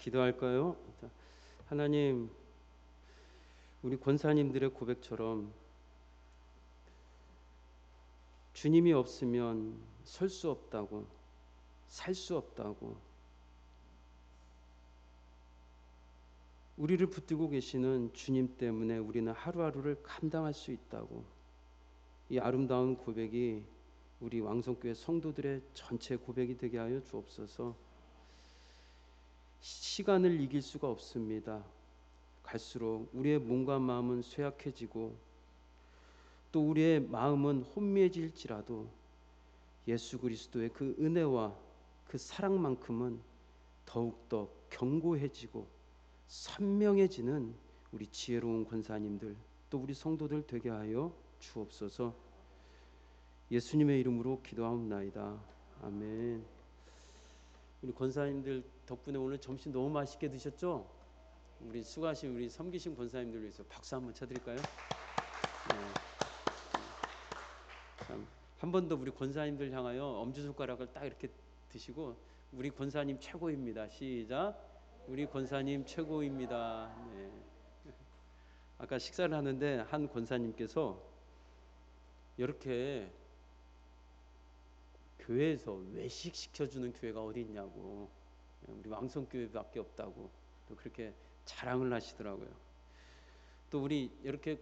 기도할까요? 하나님, 우리 권사님들의 고백처럼 주님이 없으면 설 수 없다고, 살 수 없다고, 우리를 붙들고 계시는 주님 때문에 우리는 하루하루를 감당할 수 있다고, 이 아름다운 고백이 우리 왕성교회 성도들의 전체 고백이 되게 하여 주옵소서. 시간을 이길 수가 없습니다. 갈수록 우리의 몸과 마음은 쇠약해지고 또 우리의 마음은 혼미해질지라도 예수 그리스도의 그 은혜와 그 사랑만큼은 더욱더 견고해지고 선명해지는 우리 지혜로운 권사님들 또 우리 성도들 되게 하여 주옵소서. 예수님의 이름으로 기도하옵나이다. 아멘. 우리 권사님들 덕분에 오늘 점심 너무 맛있게 드셨죠? 우리 수고하신 우리 섬기신 권사님들 위해서 박수 한번 쳐드릴까요? 네. 한 번 더 우리 권사님들 향하여 엄지손가락을 딱 이렇게 드시고 우리 권사님 최고입니다. 시작. 우리 권사님 최고입니다. 네. 아까 식사를 하는데 한 권사님께서 이렇게 교회에서 외식 시켜주는 교회가 어디 있냐고, 우리 왕성교회밖에 없다고 또 그렇게 자랑을 하시더라고요. 또 우리 이렇게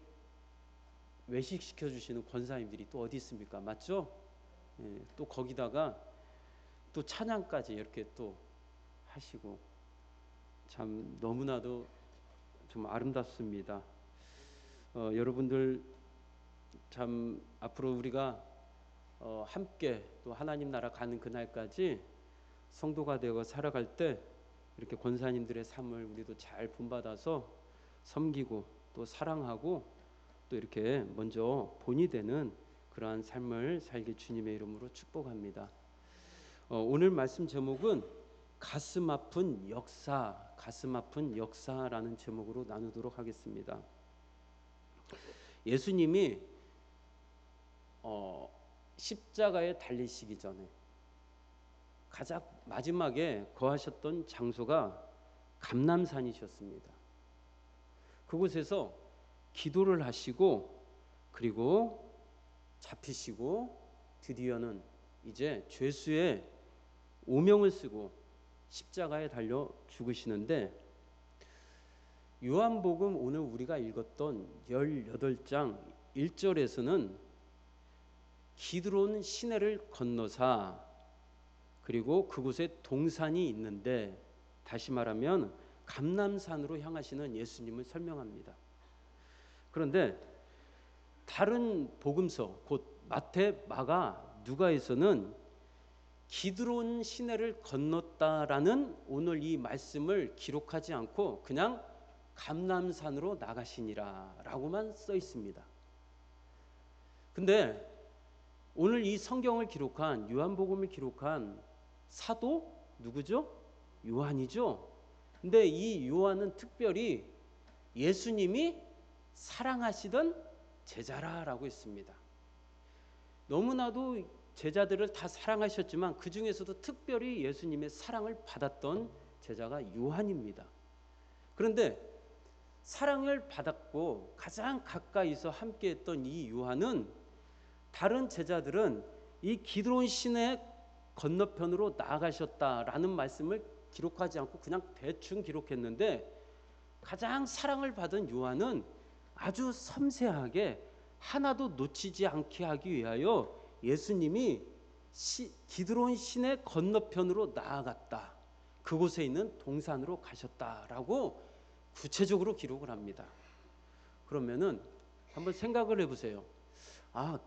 외식 시켜주시는 권사님들이 또 어디 있습니까? 맞죠? 예, 또 거기다가 또 찬양까지 이렇게 또 하시고 참 너무나도 좀 아름답습니다. 여러분들 참 앞으로 우리가 함께 또 하나님 나라 가는 그날까지 성도가 되어 살아갈 때 이렇게 권사님들의 삶을 우리도 잘 본받아서 섬기고 또 사랑하고 또 이렇게 먼저 본이 되는 그러한 삶을 살길 주님의 이름으로 축복합니다. 오늘 말씀 제목은 가슴 아픈 역사, 가슴 아픈 역사라는 제목으로 나누도록 하겠습니다. 예수님이 십자가에 달리시기 전에 가장 마지막에 거하셨던 장소가 감람산이셨습니다. 그곳에서 기도를 하시고 그리고 잡히시고 드디어는 이제 죄수의 오명을 쓰고 십자가에 달려 죽으시는데, 요한복음 오늘 우리가 읽었던 18장 1절에서는 기드론 시내를 건너사 그리고 그곳에 동산이 있는데, 다시 말하면 감람산으로 향하시는 예수님을 설명합니다. 그런데 다른 복음서 곧 마태, 마가, 누가에서는 기드론 시내를 건넜다라는 오늘 이 말씀을 기록하지 않고 그냥 감람산으로 나가시니라 라고만 써 있습니다. 근데 오늘 이 성경을 기록한, 요한복음을 기록한 사도 누구죠? 요한이죠. 근데 이 요한은 특별히 예수님이 사랑하시던 제자라라고 했습니다. 너무나도 제자들을 다 사랑하셨지만 그 중에서도 특별히 예수님의 사랑을 받았던 제자가 요한입니다. 그런데 사랑을 받았고 가장 가까이서 함께했던 이 요한은 다른 제자들은 이 기드론 시내 건너편으로 나아가셨다라는 말씀을 기록하지 않고 그냥 대충 기록했는데, 가장 사랑을 받은 요한은 아주 섬세하게 하나도 놓치지 않게 하기 위하여 예수님이 기드론 시내 건너편으로 나아갔다, 그곳에 있는 동산으로 가셨다라고 구체적으로 기록을 합니다. 그러면은 한번 생각을 해보세요.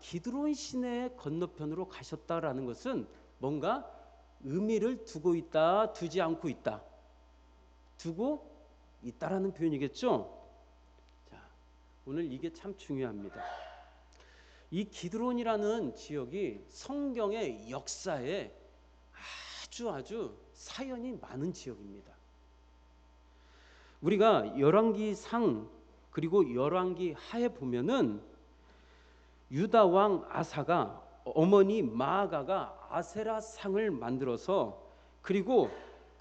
기드론 시내 건너편으로 가셨다라는 것은 뭔가 의미를 두고 있다, 두지 않고 있다, 두고 있다라는 표현이겠죠. 자, 오늘 이게 참 중요합니다. 이 기드론이라는 지역이 성경의 역사에 아주 사연이 많은 지역입니다. 우리가 열왕기상 그리고 열왕기 하에 보면은 유다 왕 아사가 어머니 마아가가 아세라 상을 만들어서 그리고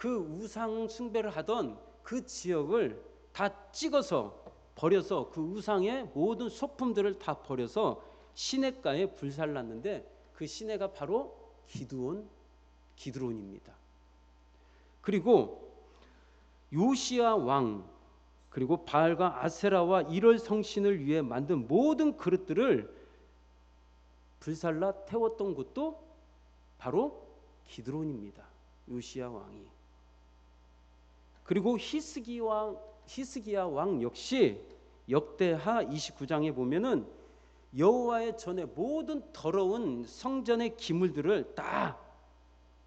그 우상 숭배를 하던 그 지역을 다 찍어서 버려서 그 우상의 모든 소품들을 다 버려서 시내가에 불살랐는데 그 시내가 바로 기드론입니다. 그리고 요시야 왕 그리고 바알과 아세라와 이럴 성신을 위해 만든 모든 그릇들을 불살라 태웠던 곳도 바로 기드론입니다. 요시야 왕이. 그리고 히스기야 왕 역시 역대하 29장에 보면은 여호와의 전에 모든 더러운 성전의 기물들을 다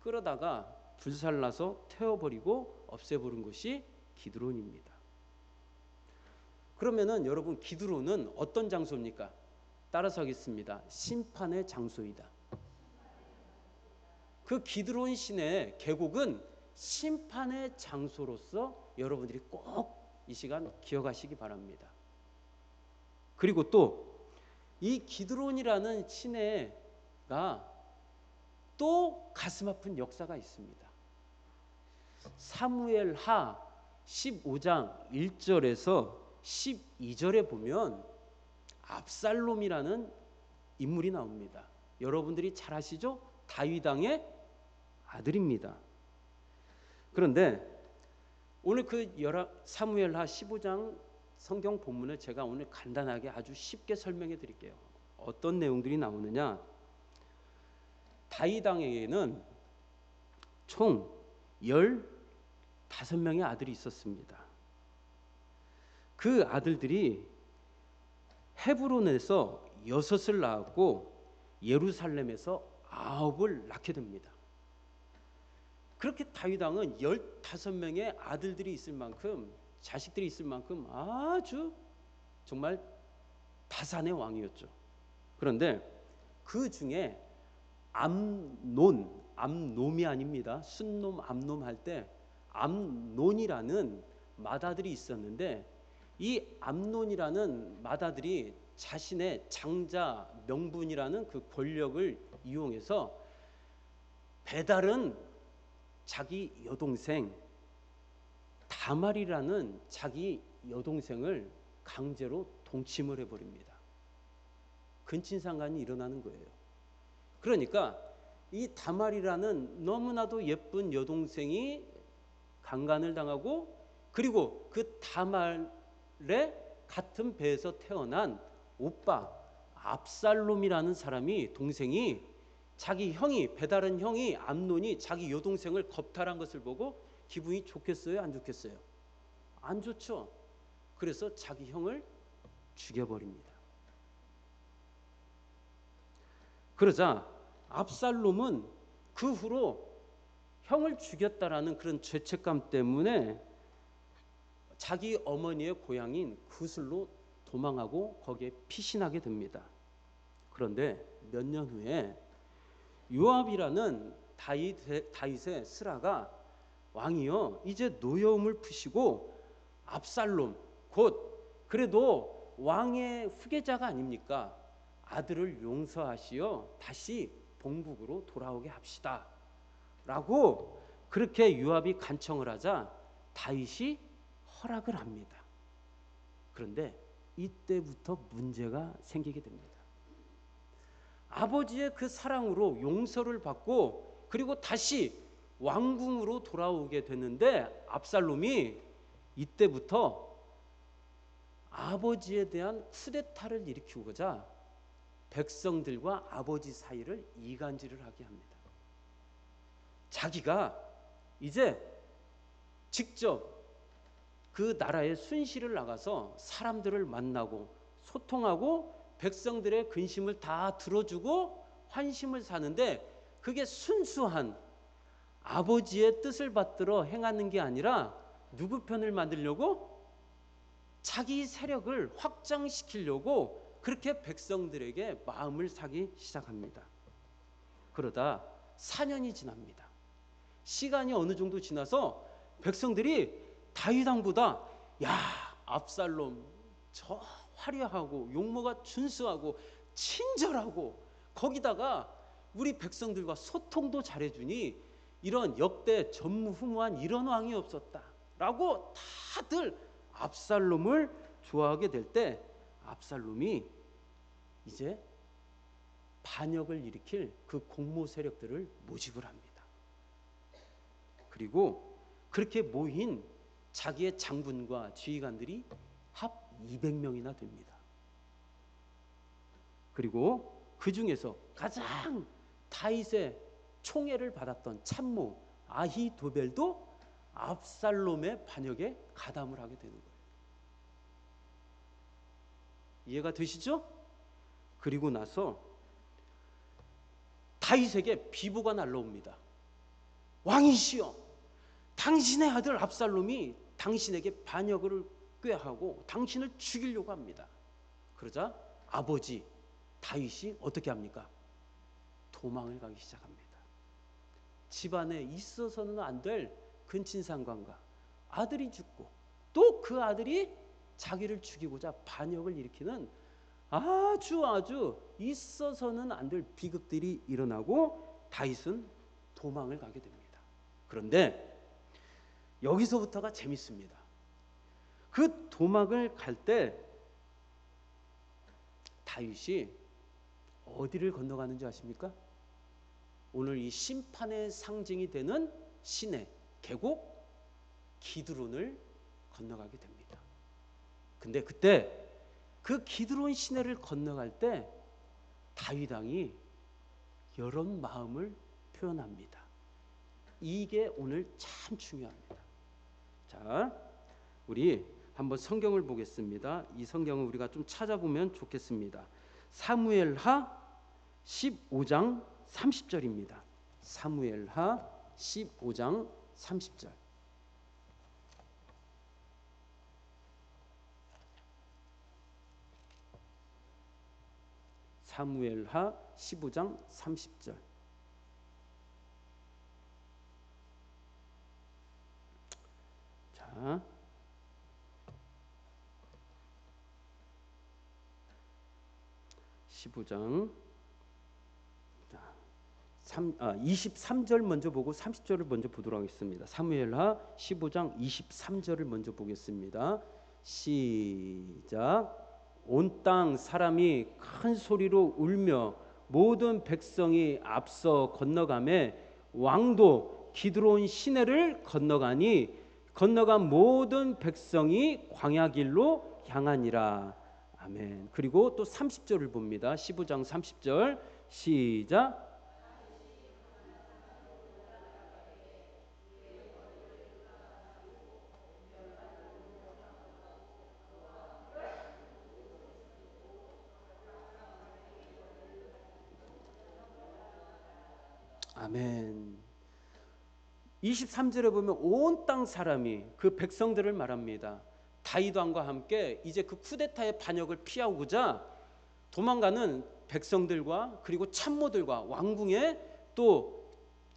끌어다가 불살라서 태워버리고 없애버린 것이 기드론입니다. 그러면은 여러분, 기드론은 어떤 장소입니까? 따라서 하겠습니다. 심판의 장소이다. 그 기드론 시내 계곡은 심판의 장소로서 여러분들이 꼭 이 시간 기억하시기 바랍니다. 그리고 또 이 기드론이라는 시내가 또 가슴 아픈 역사가 있습니다. 사무엘하 15장 1절에서 12절에 보면 압살롬이라는 인물이 나옵니다. 여러분들이 잘 아시죠? 다윗 왕의 아들입니다. 그런데 오늘 그 사무엘하 15장 성경 본문을 제가 오늘 간단하게 아주 쉽게 설명해 드릴게요. 어떤 내용들이 나오느냐? 다윗 왕에게는 총 15명의 아들이 있었습니다. 그 아들들이 헤브론에서 6을 낳았고 예루살렘에서 9을 낳게 됩니다. 그렇게 다윗 왕은 15명의 아들들이 있을 만큼, 자식들이 있을 만큼 아주 정말 다산의 왕이었죠. 그런데 그 중에 암놈이 아닙니다. 순놈, 암놈 할 때 암논이라는 맏아들이 있었는데, 이 암논이라는 맏아들이 자신의 장자 명분이라는 그 권력을 이용해서 배달은 자기 여동생 다말이라는 자기 여동생을 강제로 동침을 해버립니다. 근친상간이 일어나는 거예요. 그러니까 이 다말이라는 너무나도 예쁜 여동생이 강간을 당하고, 그리고 그 다말의 같은 배에서 태어난 오빠 압살롬이라는 사람이, 동생이, 자기 형이, 배다른 형이, 암논이 자기 여동생을 겁탈한 것을 보고 기분이 좋겠어요? 안 좋겠어요? 안 좋죠. 그래서 자기 형을 죽여버립니다. 그러자 압살롬은 그 후로 형을 죽였다라는 그런 죄책감 때문에 자기 어머니의 고향인 구슬로 도망하고 거기에 피신하게 됩니다. 그런데 몇 년 후에 요압이라는 다윗의 스라가, 왕이여 이제 노여움을 푸시고 압살롬 곧 그래도 왕의 후계자가 아닙니까? 아들을 용서하시어 다시 본국으로 돌아오게 합시다 라고 그렇게 요압이 간청을 하자 다윗이 허락을 합니다. 그런데 이때부터 문제가 생기게 됩니다. 아버지의 그 사랑으로 용서를 받고 그리고 다시 왕궁으로 돌아오게 됐는데, 압살롬이 이때부터 아버지에 대한 쿠데타를 일으키고자 백성들과 아버지 사이를 이간질을 하게 합니다. 자기가 이제 직접 그 나라의 순시를 나가서 사람들을 만나고 소통하고 백성들의 근심을 다 들어주고 환심을 사는데, 그게 순수한 아버지의 뜻을 받들어 행하는 게 아니라 누구 편을 만들려고? 자기 세력을 확장시키려고 그렇게 백성들에게 마음을 사기 시작합니다. 그러다 4년이 지납니다. 시간이 어느 정도 지나서 백성들이 다윗 왕보다, 야, 압살롬 저 화려하고 용모가 준수하고 친절하고 거기다가 우리 백성들과 소통도 잘해주니 이런 역대 전무후무한 이런 왕이 없었다라고 다들 압살롬을 좋아하게 될 때 압살롬이 이제 반역을 일으킬 그 공모 세력들을 모집을 합니다. 그리고 그렇게 모인 자기의 장군과 지휘관들이 합 200명이나 됩니다. 그리고 그 중에서 가장 다윗의 총애를 받았던 참모 아히도벨도 압살롬의 반역에 가담을 하게 되는 거예요. 이해가 되시죠? 그리고 나서 다윗에게 비보가 날라옵니다. 왕이시여, 당신의 아들 압살롬이 당신에게 반역을 꾀하고 당신을 죽이려고 합니다. 그러자 아버지 다윗이 어떻게 합니까? 도망을 가기 시작합니다. 집안에 있어서는 안 될 근친상간과 아들이 죽고 또 그 아들이 자기를 죽이고자 반역을 일으키는 아주 있어서는 안 될 비극들이 일어나고 다윗은 도망을 가게 됩니다. 그런데 여기서부터가 재밌습니다. 그 도망을 갈 때 다윗이 어디를 건너가는지 아십니까? 오늘 이 심판의 상징이 되는 시내 계곡 기드론을 건너가게 됩니다. 근데 그때 그 기드론 시내를 건너갈 때 다윗 왕이 이런 마음을 표현합니다. 이게 오늘 참 중요합니다. 자, 우리 한번 성경을 보겠습니다. 이 성경을 우리가 좀 찾아보면 좋겠습니다. 사무엘하 15장 30절입니다. 사무엘하 15장 30절. 사무엘하 15장 30절. 자, 15장 23절 먼저 보고 30절을 먼저 보도록 하겠습니다. 사무엘하 15장 23절을 먼저 보겠습니다. 시작. 온 땅 사람이 큰 소리로 울며 모든 백성이 앞서 건너가매 왕도 기드론 시내를 건너가니 건너간 모든 백성이 광야길로 향하니라. 아멘. 그리고 또 30절을 봅니다. 15장 30절 시작. 아멘. 23절에 보면 온 땅 사람이 그 백성들을 말합니다. 다윗 왕과 함께 이제 그 쿠데타의 반역을 피하고자 도망가는 백성들과 그리고 참모들과 왕궁의 또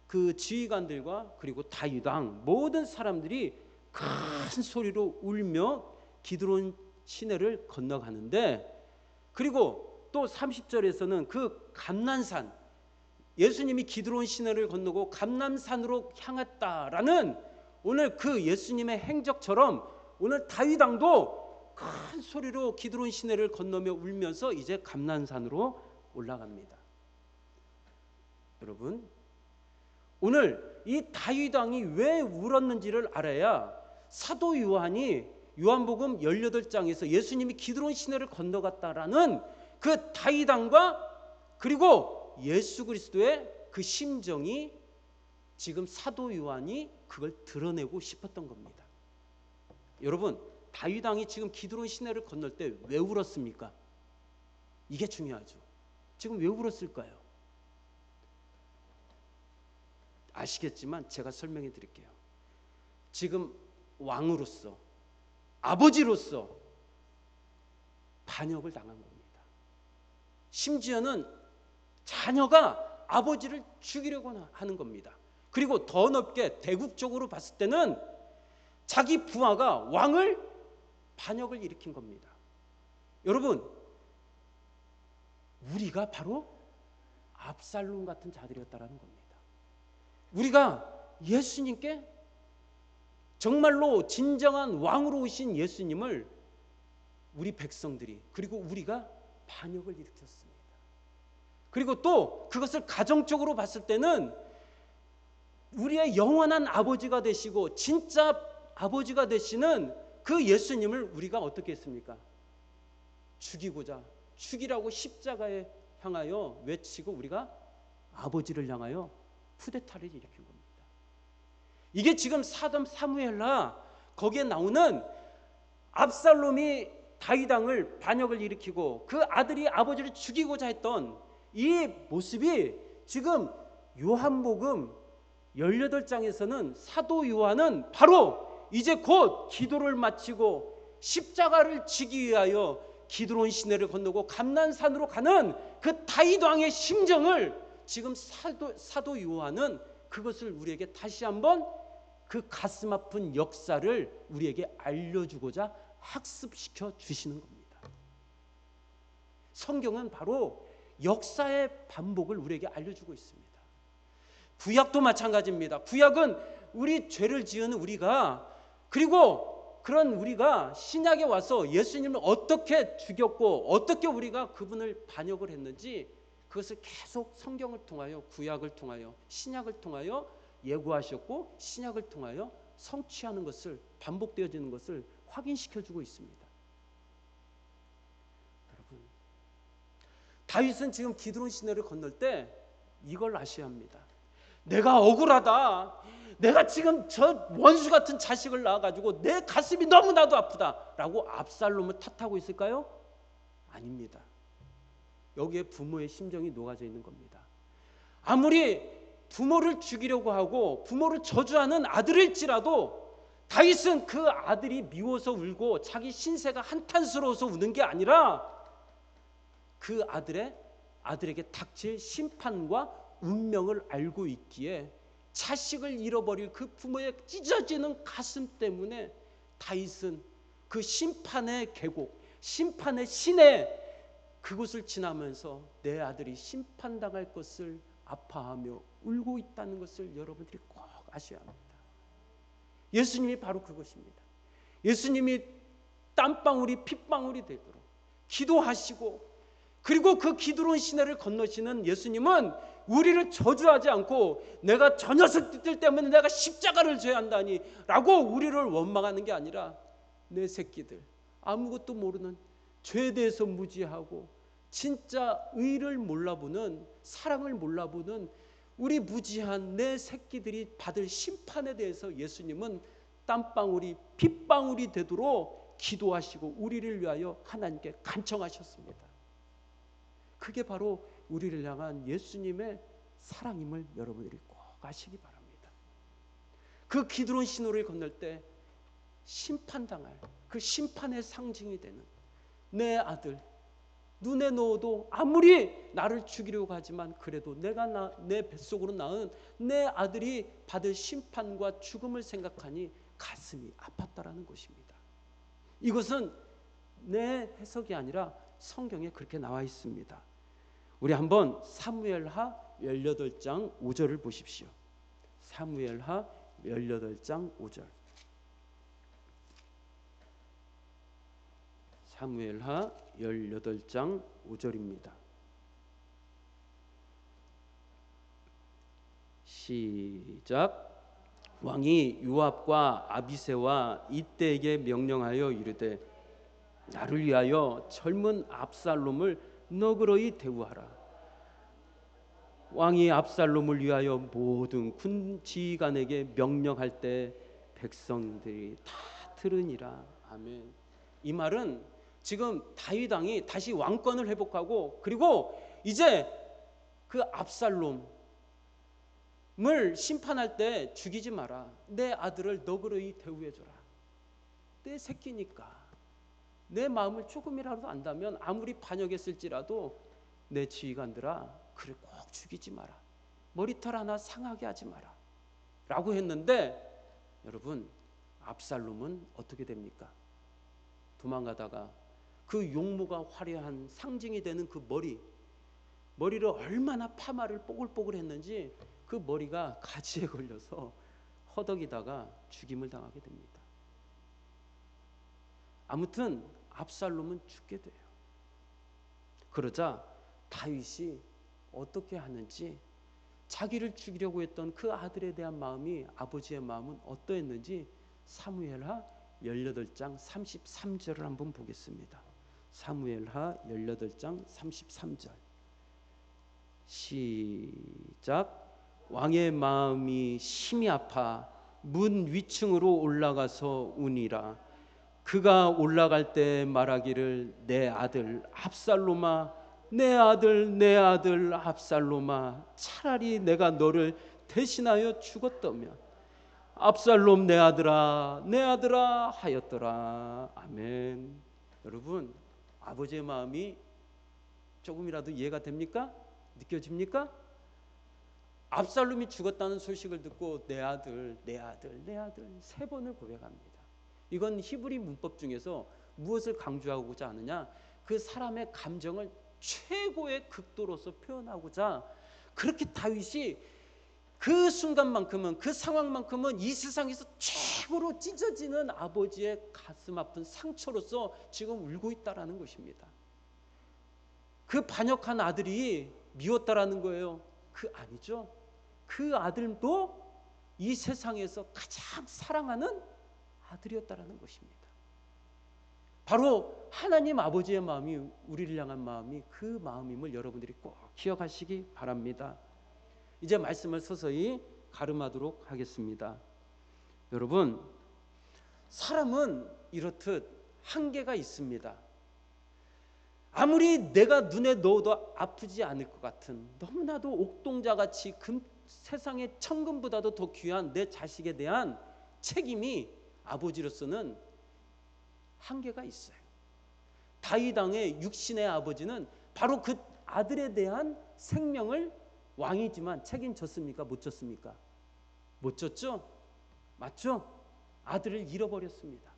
그 지휘관들과 그리고 다윗 왕 모든 사람들이 큰 소리로 울며 기드론 시내를 건너가는데, 그리고 또 30절에서는 그 감난산, 예수님이 기드론 시내를 건너고 감난산으로 향했다라는 오늘 그 예수님의 행적처럼 오늘 다윗 왕도 큰 소리로 기드론 시내를 건너며 울면서 이제 감난산으로 올라갑니다. 여러분, 오늘 이 다윗 왕이 왜 울었는지를 알아야 사도 요한이 요한복음 18장에서 예수님이 기드론 시내를 건너갔다라는 그 다윗 왕과 그리고 예수 그리스도의 그 심정이 지금 사도 요한이 그걸 드러내고 싶었던 겁니다. 여러분, 다윗 왕이 지금 기드론 시내를 건널 때 왜 울었습니까? 이게 중요하죠. 지금 왜 울었을까요? 아시겠지만 제가 설명해 드릴게요. 지금 왕으로서, 아버지로서 반역을 당한 겁니다. 심지어는 자녀가 아버지를 죽이려고 하는 겁니다. 그리고 더 넓게 대국적으로 봤을 때는 자기 부하가 왕을 반역을 일으킨 겁니다. 여러분, 우리가 바로 압살롬 같은 자들이었다라는 겁니다. 우리가 예수님께 정말로 진정한 왕으로 오신 예수님을 우리 백성들이 그리고 우리가 반역을 일으켰습니다. 그리고 또 그것을 가정적으로 봤을 때는 우리의 영원한 아버지가 되시고 진짜 아버지가 되시는 그 예수님을 우리가 어떻게 했습니까? 죽이라고 십자가에 향하여 외치고 우리가 아버지를 향하여 쿠데타를 일으킨 겁니다. 이게 지금 사무엘하 거기에 나오는 압살롬이 다윗 왕을 반역을 일으키고 그 아들이 아버지를 죽이고자 했던 이 모습이 지금 요한복음 18장에서는 사도 요한은 바로 이제 곧 기도를 마치고 십자가를 지기 위하여 기드론 시내를 건너고 감난산으로 가는 그 다윗 왕의 심정을 지금 사도 요한은 그것을 우리에게 다시 한번 그 가슴 아픈 역사를 우리에게 알려주고자 학습시켜 주시는 겁니다. 성경은 바로 역사의 반복을 우리에게 알려주고 있습니다. 구약도 마찬가지입니다. 구약은 우리 죄를 지은 우리가 그리고 그런 우리가 신약에 와서 예수님을 어떻게 죽였고 어떻게 우리가 그분을 반역을 했는지 그것을 계속 성경을 통하여 구약을 통하여 신약을 통하여 예고하셨고 신약을 통하여 성취하는 것을 반복되어지는 것을 확인시켜주고 있습니다. 여러분, 다윗은 지금 기드론 시내를 건널 때 이걸 아셔야 합니다. 내가 억울하다. 내가 지금 저 원수 같은 자식을 낳아가지고 내 가슴이 너무나도 아프다라고 압살롬을 탓하고 있을까요? 아닙니다. 여기에 부모의 심정이 녹아져 있는 겁니다. 아무리 부모를 죽이려고 하고 부모를 저주하는 아들일지라도 다윗은 그 아들이 미워서 울고 자기 신세가 한탄스러워서 우는 게 아니라 그 아들에게 닥칠 심판과 운명을 알고 있기에 자식을 잃어버릴 그 부모의 찢어지는 가슴 때문에 다윗은 그 심판의 계곡, 심판의 시내 그곳을 지나면서 내 아들이 심판당할 것을 아파하며 울고 있다는 것을 여러분들이 꼭 아셔야 합니다. 예수님이 바로 그것입니다. 예수님이 땀방울이 핏방울이 되도록 기도하시고 그리고 그 기드론 시내를 건너시는 예수님은 우리를 저주하지 않고 내가 저 녀석들 때문에 내가 십자가를 져야 한다니 라고 우리를 원망하는 게 아니라 내 새끼들 아무것도 모르는 죄에 대해서 무지하고 진짜 의를 몰라보는 사랑을 몰라보는 우리 무지한 내 새끼들이 받을 심판에 대해서 예수님은 땀방울이 핏방울이 되도록 기도하시고 우리를 위하여 하나님께 간청하셨습니다. 그게 바로 우리를 향한 예수님의 사랑임을 여러분들이 꼭 아시기 바랍니다. 그 기드론 시내를 건널 때 심판당할 그 심판의 상징이 되는 내 아들 눈에 넣어도 아무리 나를 죽이려고 하지만 그래도 내 뱃속으로 낳은 내 아들이 받을 심판과 죽음을 생각하니 가슴이 아팠다라는 것입니다. 이것은 내 해석이 아니라 성경에 그렇게 나와 있습니다. 우리 한번 사무엘하 18장 5절을 보십시오. 사무엘하 18장 5절. 사무엘하 18장 5절입니다. 시작. 왕이 요압과 아비새와 이때에게 명령하여 이르되 나를 위하여 젊은 압살롬을 너그러이 대우하라. 왕이 압살롬을 위하여 모든 군 지휘관에게 명령할 때 백성들이 다 들으니라. 아멘. 이 말은 지금 다윗 왕이 다시 왕권을 회복하고 그리고 이제 그 압살롬을 심판할 때 죽이지 마라. 내 아들을 너그러이 대우해줘라. 내 새끼니까 내 마음을 조금이라도 안다면 아무리 반역했을지라도 내 지휘관들아 그를 꼭 죽이지 마라. 머리털 하나 상하게 하지 마라 라고 했는데 여러분 압살롬은 어떻게 됩니까? 도망가다가 그 용모가 화려한 상징이 되는 그 머리를 얼마나 파마를 뽀글뽀글 했는지 그 머리가 가지에 걸려서 허덕이다가 죽임을 당하게 됩니다. 아무튼 압살롬은 죽게 돼요. 그러자 다윗이 어떻게 하는지, 자기를 죽이려고 했던 그 아들에 대한 마음이, 아버지의 마음은 어떠했는지 사무엘하 18장 33절을 한번 보겠습니다. 사무엘하 18장 33절 시작. 왕의 마음이 심히 아파 문 위층으로 올라가서 우니라. 그가 올라갈 때 말하기를 내 아들 압살롬아, 내 아들 내 아들 압살롬아, 차라리 내가 너를 대신하여 죽었다면 압살롬 내 아들아 하였더라. 아멘. 여러분, 아버지의 마음이 조금이라도 이해가 됩니까? 느껴집니까? 압살롬이 죽었다는 소식을 듣고 내 아들 내 아들 내 아들 3번을 고백합니다. 이건 히브리 문법 중에서 무엇을 강조하고자 하느냐, 그 사람의 감정을 최고의 극도로서 표현하고자 그렇게 다윗이 그 순간만큼은, 그 상황만큼은 이 세상에서 최고로 찢어지는 아버지의 가슴 아픈 상처로서 지금 울고 있다라는 것입니다. 그 반역한 아들이 미웠다라는 거예요. 그 아니죠. 그 아들도 이 세상에서 가장 사랑하는 아들이었다라는 것입니다. 바로 하나님 아버지의 마음이 우리를 향한 마음이 그 마음임을 여러분들이 꼭 기억하시기 바랍니다. 이제 말씀을 서서히 가름하도록 하겠습니다. 여러분, 사람은 이렇듯 한계가 있습니다. 아무리 내가 눈에 넣어도 아프지 않을 것 같은, 너무나도 옥동자같이 세상의 천금보다도 더 귀한 내 자식에 대한 책임이 아버지로서는 한계가 있어요. 다윗 왕의 육신의 아버지는 바로 그 아들에 대한 생명을, 왕이지만 책임졌습니까? 못 졌습니까? 못 졌죠? 맞죠? 아들을 잃어버렸습니다.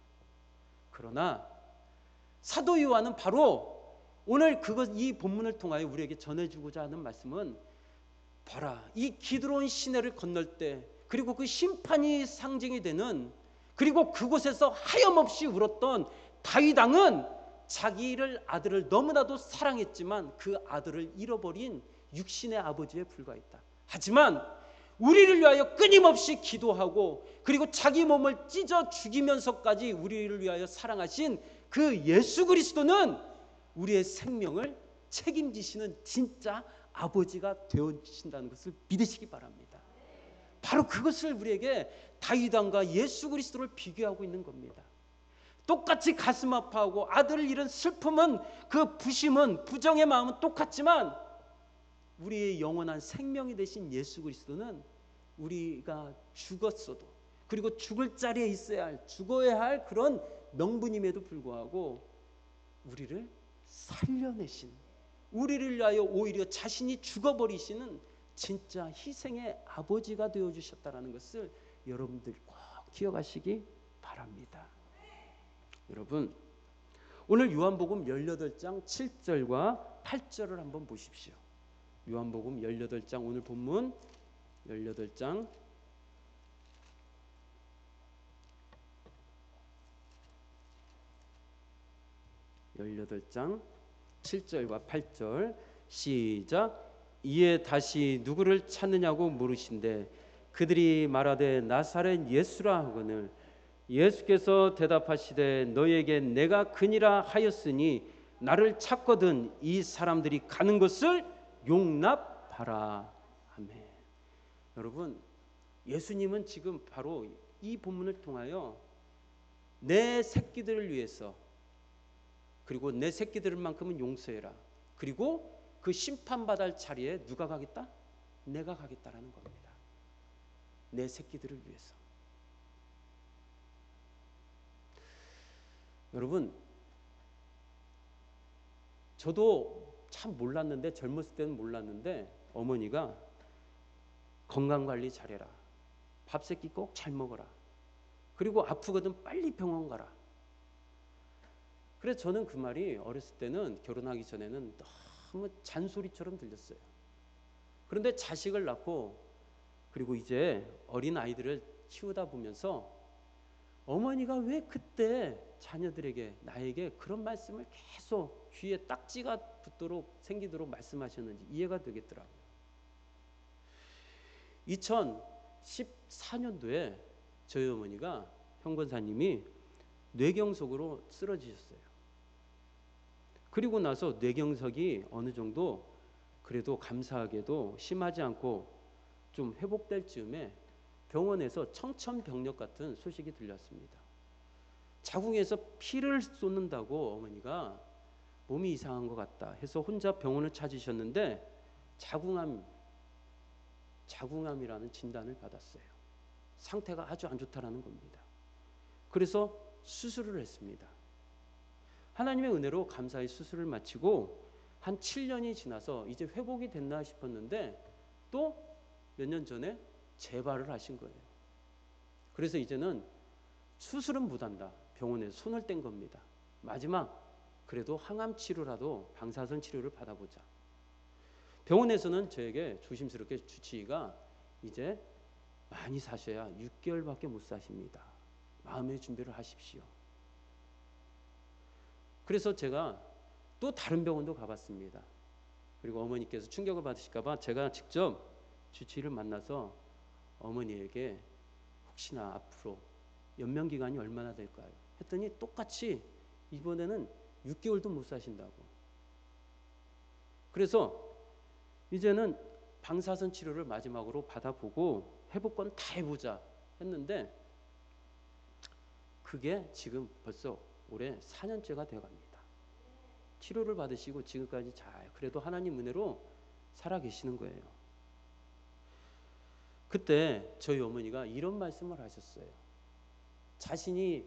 그러나 사도 요한은 바로 오늘 이 본문을 통하여 우리에게 전해주고자 하는 말씀은, 봐라, 이 기드론 시내를 건널 때, 그리고 그 심판이 상징이 되는, 그리고 그곳에서 하염없이 울었던 다윗 왕은 자기를 아들을 너무나도 사랑했지만 그 아들을 잃어버린 육신의 아버지에 불과했다. 하지만 우리를 위하여 끊임없이 기도하고 그리고 자기 몸을 찢어 죽이면서까지 우리를 위하여 사랑하신 그 예수 그리스도는 우리의 생명을 책임지시는 진짜 아버지가 되어주신다는 것을 믿으시기 바랍니다. 바로 그것을 우리에게 다윗 왕과 예수 그리스도를 비교하고 있는 겁니다. 똑같이 가슴 아파하고 아들을 잃은 슬픔은, 그 부심은, 부정의 마음은 똑같지만 우리의 영원한 생명이 되신 예수 그리스도는 우리가 죽었어도, 그리고 죽을 자리에 있어야 할, 죽어야 할 그런 명분임에도 불구하고 우리를 살려내신, 우리를 위하여 오히려 자신이 죽어버리시는 진짜 희생의 아버지가 되어주셨다는 것을 여러분들 꼭 기억하시기 바랍니다. 여러분, 오늘 요한복음 18장 7절과 8절을 한번 보십시오. 요한복음 18장, 오늘 본문 18장 7절과 8절 시작. 이에 다시 누구를 찾느냐고 물으신대 그들이 말하되 나사렛 예수라 하거늘 예수께서 대답하시되 너에게 내가 그니라 하였으니 나를 찾거든 이 사람들이 가는 것을 용납하라. 아멘. 여러분, 예수님은 지금 바로 이 본문을 통하여 내 새끼들을 위해서, 그리고 내 새끼들만큼은 용서해라, 그리고 그 심판받을 자리에 누가 가겠다? 내가 가겠다라는 겁니다. 내 새끼들을 위해서. 여러분, 저도 참 몰랐는데, 젊었을 때는 몰랐는데 어머니가 건강관리 잘해라, 밥새끼 꼭 잘 먹어라, 그리고 아프거든 빨리 병원 가라. 그래서 저는 그 말이 어렸을 때는, 결혼하기 전에는 너무 잔소리처럼 들렸어요. 그런데 자식을 낳고 그리고 이제 어린 아이들을 키우다 보면서 어머니가 왜 그때 자녀들에게 나에게 그런 말씀을 계속 귀에 딱지가 붙도록 생기도록 말씀하셨는지 이해가 되겠더라고요. 2014년도에 저희 어머니가 현권사님이 뇌경색으로 쓰러지셨어요. 그리고 나서 뇌경색이 어느 정도 그래도 감사하게도 심하지 않고 좀 회복될 즈음에 병원에서 청천벽력 같은 소식이 들렸습니다. 자궁에서 피를 쏟는다고 어머니가 몸이 이상한 것 같다 해서 혼자 병원을 찾으셨는데 자궁암이라는 진단을 받았어요. 상태가 아주 안 좋다라는 겁니다. 그래서 수술을 했습니다. 하나님의 은혜로 감사히 수술을 마치고 한 7년이 지나서 이제 회복이 됐나 싶었는데 또 몇 년 전에 재발을 하신 거예요. 그래서 이제는 수술은 못한다. 병원에 손을 뗀 겁니다. 마지막 그래도 항암 치료라도 방사선 치료를 받아보자. 병원에서는 저에게 조심스럽게 주치의가 이제 많이 사셔야 6개월밖에 못 사십니다. 마음의 준비를 하십시오. 그래서 제가 또 다른 병원도 가봤습니다. 그리고 어머니께서 충격을 받으실까 봐 제가 직접 주치의를 만나서 어머니에게 혹시나 앞으로 연명기간이 얼마나 될까요? 했더니 똑같이 이번에는 6개월도 못 사신다고. 그래서 이제는 방사선 치료를 마지막으로 받아보고 회복권 다 해보자 했는데 그게 지금 벌써 올해 4년째가 되어갑니다. 치료를 받으시고 지금까지 잘 그래도 하나님 은혜로 살아계시는 거예요. 그때 저희 어머니가 이런 말씀을 하셨어요. 자신이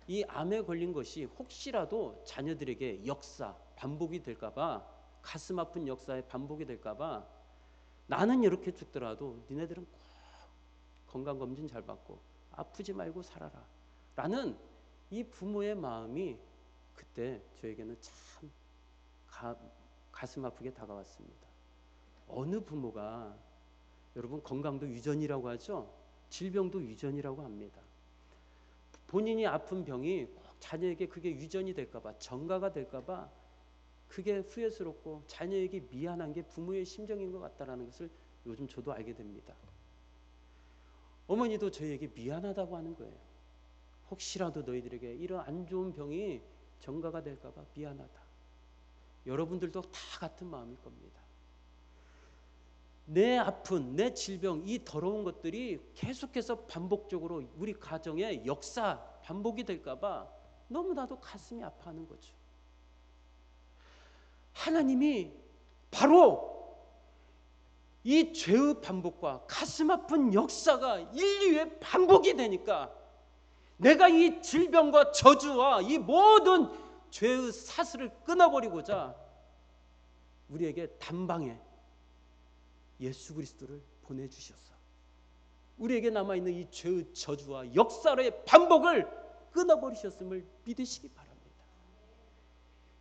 이 암에 걸린 것이 혹시라도 자녀들에게 역사, 반복이 될까봐 가슴 아픈 역사의 반복이 될까봐 나는 이렇게 죽더라도 니네들은 꼭 건강검진 잘 받고 아프지 말고 살아라 라는 이 부모의 마음이 그때 저에게는 참 가슴 아프게 다가왔습니다. 어느 부모가 여러분 건강도 유전이라고 하죠. 질병도 유전이라고 합니다. 본인이 아픈 병이 꼭 자녀에게 그게 유전이 될까봐 전가가 될까봐 그게 후회스럽고 자녀에게 미안한 게 부모의 심정인 것 같다라는 것을 요즘 저도 알게 됩니다. 어머니도 저희에게 미안하다고 하는 거예요. 혹시라도 너희들에게 이런 안 좋은 병이 전가가 될까봐 미안하다. 여러분들도 다 같은 마음일 겁니다. 내 아픈 내 질병 이 더러운 것들이 계속해서 반복적으로 우리 가정의 역사 반복이 될까봐 너무나도 가슴이 아파하는 거죠. 하나님이 바로 이 죄의 반복과 가슴 아픈 역사가 인류의 반복이 되니까 내가 이 질병과 저주와 이 모든 죄의 사슬을 끊어버리고자 우리에게 단방에 예수 그리스도를 보내주셔서 우리에게 남아있는 이 죄의 저주와 역사의 반복을 끊어버리셨음을 믿으시기 바랍니다.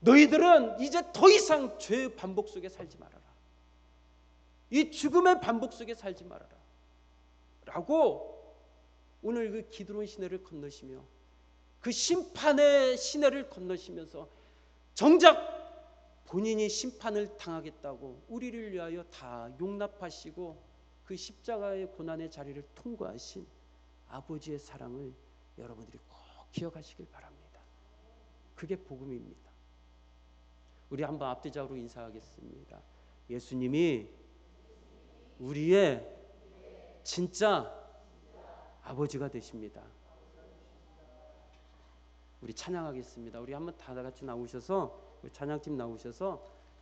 너희들은 이제 더 이상 죄의 반복 속에 살지 말아라. 이 죽음의 반복 속에 살지 말아라 라고 오늘 그 기드론 시내를 건너시며 그 심판의 시내를 건너시면서 정작 본인이 심판을 당하겠다고 우리를 위하여 다 용납하시고 그 십자가의 고난의 자리를 통과하신 아버지의 사랑을 여러분들이 꼭 기억하시길 바랍니다. 그게 복음입니다. 우리 한번 앞뒤적으로 인사하겠습니다. 예수님이 우리의 진짜 아버지가 되십니다. 우리 찬양하겠습니다. 우리 한번 다 같이 나오셔서 우리 찬양팀 나오셔서